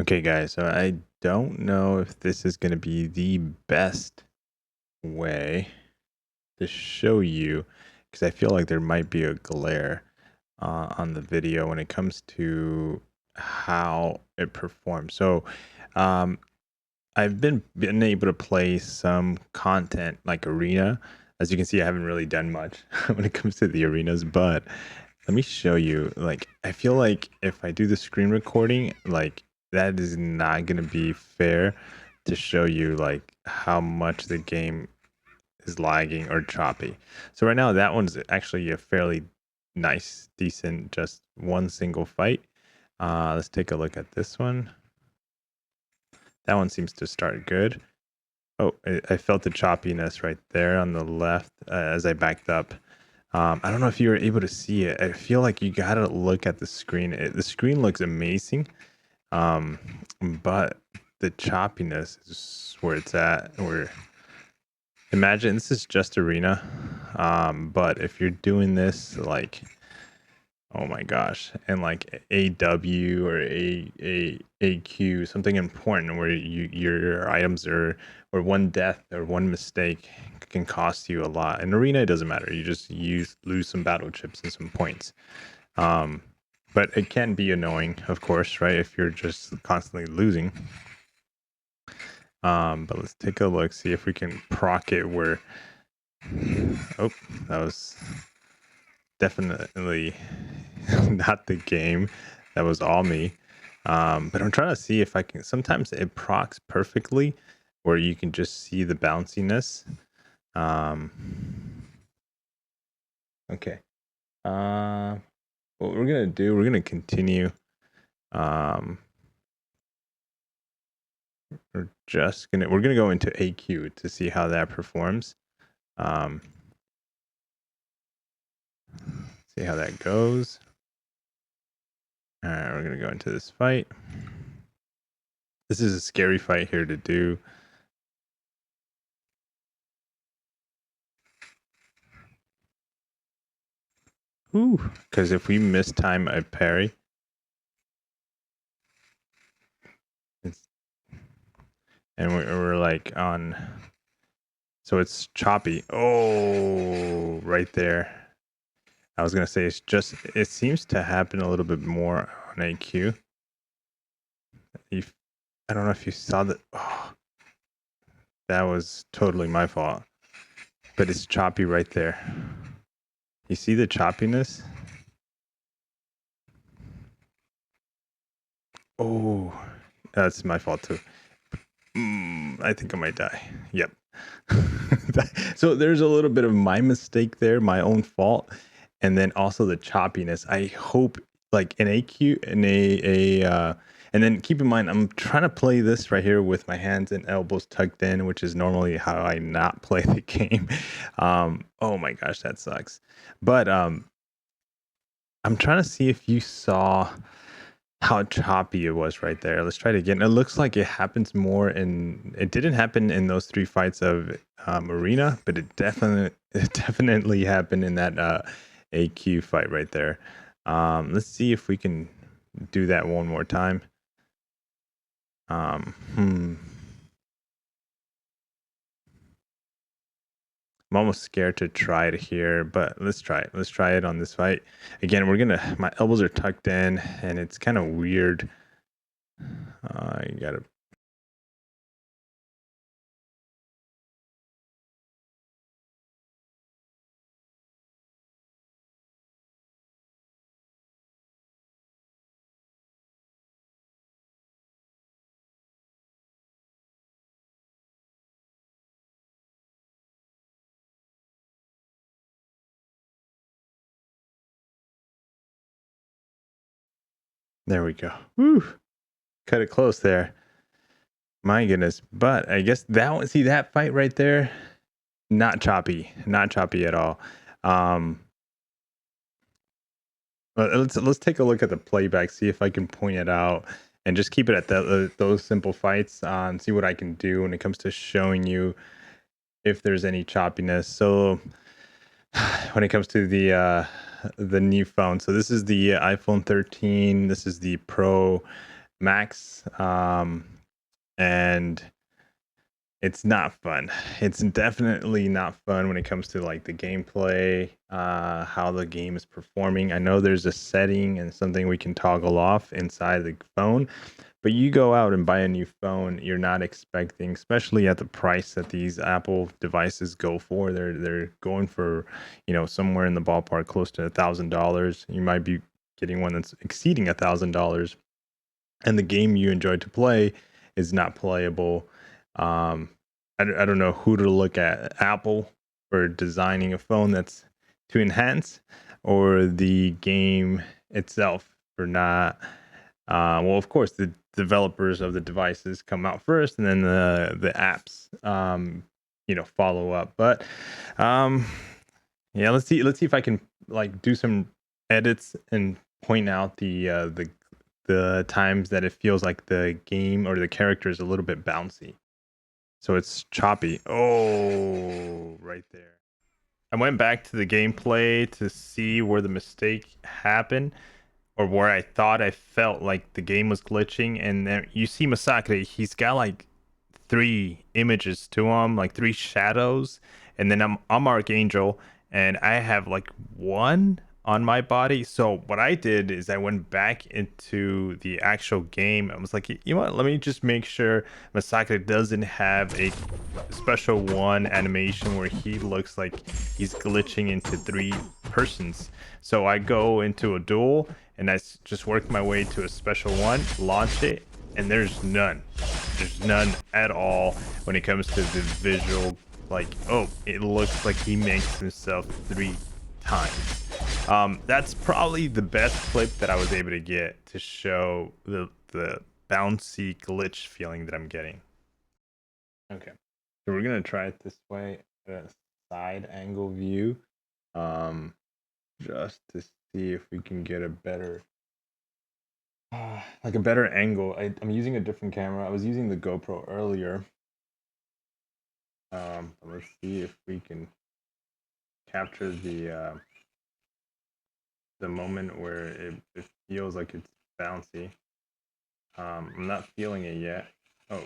Okay, guys, so I don't know if this is going to be the best way to show you because I feel like there might be a glare on the video when it comes to how it performs. So, um, I've been able to play some content like arena. As you can see, I haven't really done much when it comes to the arenas, but let me show you. Like, I feel like if I do the screen recording, like that is not gonna be fair to show you like how much the game is lagging or choppy. So right now, that one's actually a fairly nice, decent, just one single fight. Let's take a look at this one. That one seems to start good. Oh, I felt the choppiness right there on the left as I backed up. I don't know if you were able to see it. I feel like you gotta look at the screen. The screen looks amazing, um, but the choppiness is where it's at. Where imagine this is just arena, but if you're doing this like, oh my gosh, and like AW or AQ, something important where your items are or one death or one mistake can cost you a lot. In arena, it doesn't matter. You just lose some battle chips and some points. Um, but it can be annoying, of course, right? If you're just constantly losing. But let's take a look, see if we can proc it where. Oh, that was definitely not the game. That was all me. But I'm trying to see if I can. Sometimes it procs perfectly, where you can just see the bounciness. Um, okay. What we're gonna do? We're gonna continue. Um, we're gonna go into AQ to see how that performs. Um, see how that goes. All right, we're gonna go into this fight. This is a scary fight here to do. Ooh, because if we mistime a parry, and we're like on, so it's choppy. Oh, right there. I was gonna say it seems to happen a little bit more on AQ. I don't know if you saw that. Oh, that was totally my fault, but it's choppy right there. You see the choppiness? Oh, that's my fault too. I think I might die. Yep. So there's a little bit of my mistake there, my own fault, and then also the choppiness. I hope like an AQ and and then keep in mind I'm trying to play this right here with my hands and elbows tucked in, which is normally how I not play the game. Oh my gosh, that sucks. But I'm trying to see if you saw how choppy it was right there. Let's try it again. It looks like it happens more it didn't happen in those three fights of Arena, but it definitely happened in that AQ fight right there. Let's see if we can do that one more time. Um, hmm. I'm almost scared to try it here, but let's try it. Let's try it on this fight. Again, my elbows are tucked in and it's kind of weird. You gotta. There we go. Woo! Cut it close there. My goodness. But I guess see that fight right there, not choppy, not choppy at all. Um, let's take a look at the playback, see if I can point it out, and just keep it at those simple fights. And see what I can do when it comes to showing you if there's any choppiness. So when it comes to the new phone, so this is the iPhone 13. This is the Pro Max, and it's not fun. It's definitely not fun when it comes to like the gameplay, how the game is performing. I know there's a setting and something we can toggle off inside the phone, but you go out and buy a new phone, you're not expecting, especially at the price that these Apple devices go for. They're going for, somewhere in the ballpark close to $1,000. You might be getting one that's exceeding $1,000, and the game you enjoy to play is not playable. I don't know who to look at, Apple for designing a phone that's to enhance, or the game itself for not. Well, of course, the developers of the devices come out first, and then the apps, follow up. But yeah, let's see if I can like do some edits and point out the times that it feels like the game or the character is a little bit bouncy. So it's choppy. Oh, right there. I went back to the gameplay to see where the mistake happened, or where I thought I felt like the game was glitching. And then you see Masakre, he's got like three images to him, like three shadows. And then I'm Archangel, and I have like one on my body. So what I did is I went back into the actual game. I was like, you know what? Let me just make sure Masakre doesn't have a special one animation where he looks like he's glitching into three persons. So I go into a duel, and I just work my way to a special one, launch it, and there's none. There's none at all when it comes to the visual. Like, oh, it looks like he makes himself three times. That's probably the best clip that I was able to get to show the bouncy glitch feeling that I'm getting. Okay, so we're gonna try it this way, a side angle view, just to see if we can get a better like a better angle. I'm using a different camera. I was using the GoPro earlier. Let's see if we can capture the moment where it feels like it's bouncy. I'm not feeling it yet. Oh.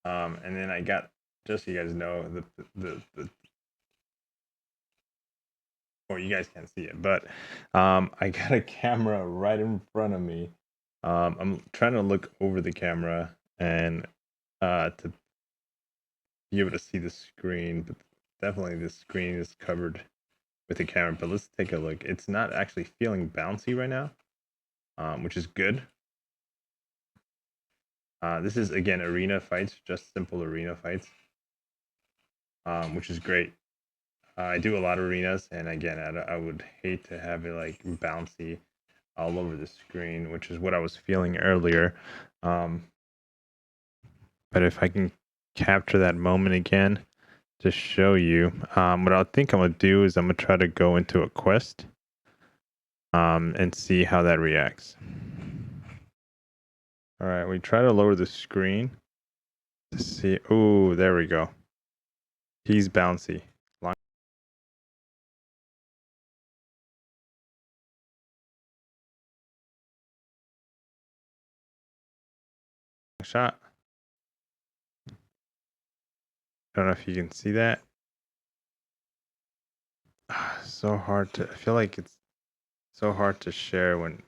And then I got, just so you guys know, the well, you guys can't see it, but I got a camera right in front of me. I'm trying to look over the camera and to be able to see the screen, but definitely the screen is covered with the camera. But let's take a look. It's not actually feeling bouncy right now, which is good. This is, again, arena fights, just simple arena fights, which is great. I do a lot of arenas, and again, I would hate to have it like bouncy all over the screen, which is what I was feeling earlier. But if I can capture that moment again to show you, what I think I'm gonna do is I'm gonna try to go into a quest, and see how that reacts. All right, we try to lower the screen to see. Oh, there we go. He's bouncy. Shot. I don't know if you can see that. So hard to, I feel like it's so hard to share when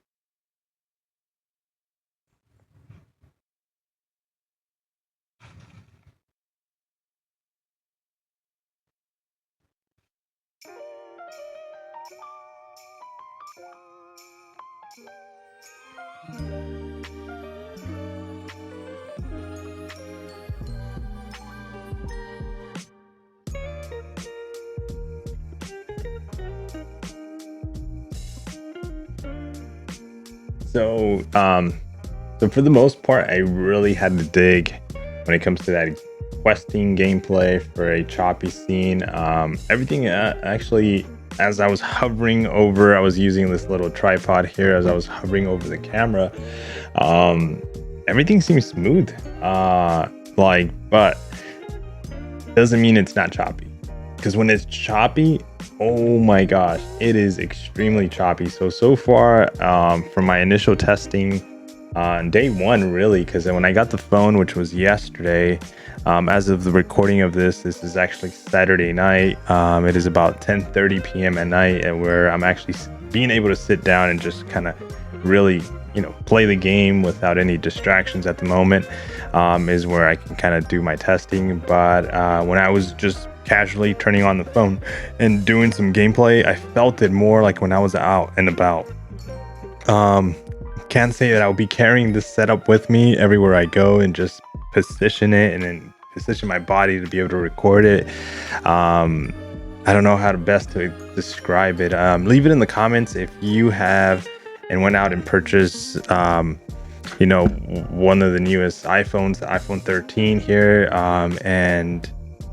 so for the most part, I really had to dig when it comes to that questing gameplay for a choppy scene. Everything actually, as I was hovering over, I was using this little tripod here as I was hovering over the camera. Everything seems smooth. But doesn't mean it's not choppy. Because when it's choppy, Oh my gosh, it is extremely choppy. So far, from my initial testing on day one, really, because when I got the phone, which was yesterday, as of the recording of this is actually Saturday night. It is about 10:30 p.m. at night, and where I'm actually being able to sit down and just kind of really, play the game without any distractions at the moment, is where I can kind of do my testing. But when I was just casually turning on the phone and doing some gameplay, I felt it more like when I was out and about. Um, can't say that I'll be carrying this setup with me everywhere I go and just position it and then position my body to be able to record it. Um, I don't know how to best to describe it. Leave it in the comments if you have and went out and purchased, one of the newest iPhones, the iPhone 13 here. And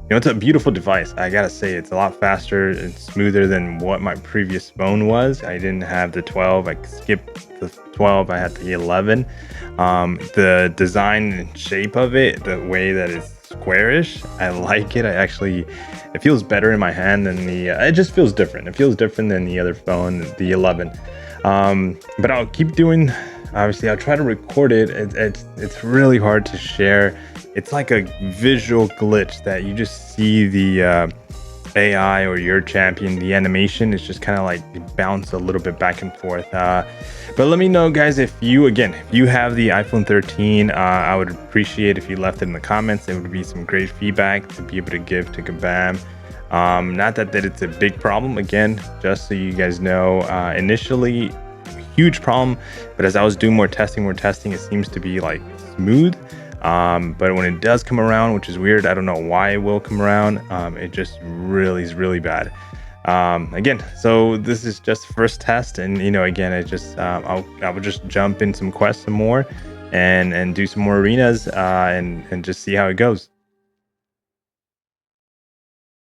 it's a beautiful device. I gotta say, it's a lot faster and smoother than what my previous phone was. I didn't have the 12. I skipped the 12. I had the 11. The design and shape of it, the way that it's squarish, I like it. It feels better in my hand than it just feels different. It feels different than the other phone, the 11. But I'll keep doing. Obviously, I'll try to record it. It's really hard to share. It's like a visual glitch that you just see the AI or your champion, the animation is just kind of like bounce a little bit back and forth. But let me know, guys, if you have the iPhone 13, I would appreciate if you left it in the comments. It would be some great feedback to be able to give to Kabam. Not that it's a big problem, again, just so you guys know, initially huge problem, but as I was doing more testing, it seems to be like smooth. But when it does come around, which is weird, I don't know why it will come around, it just really is really bad. Again, so this is just the first test, and again, I will just jump in some quests some more and do some more arenas, and just see how it goes.